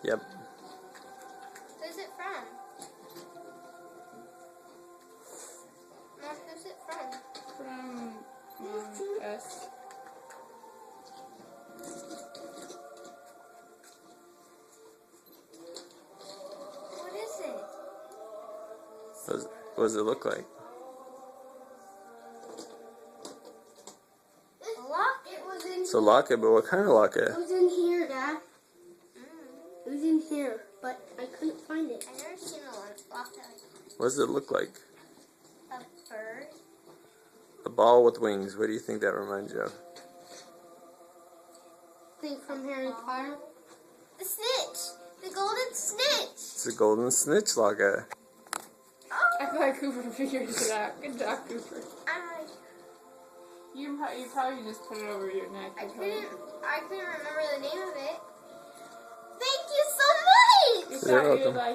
Yep. Who's it from? Mom, who's it from? From us. What is it? What does it look like? A lock? It was in. It's a locket, but what kind of locket? It was in here, Dad. It was in here, but I couldn't find it. I've never seen a locket like What does it look like? a bird. A ball with wings. What do you think that reminds you of? Thing from Harry Potter. The snitch. The golden snitch. It's a golden snitch locket. I feel like Cooper figured it out. Good job, Cooper. You probably just put it over your neck. I couldn't remember the name of it. Thank you so much. You You're thought you'd welcome. like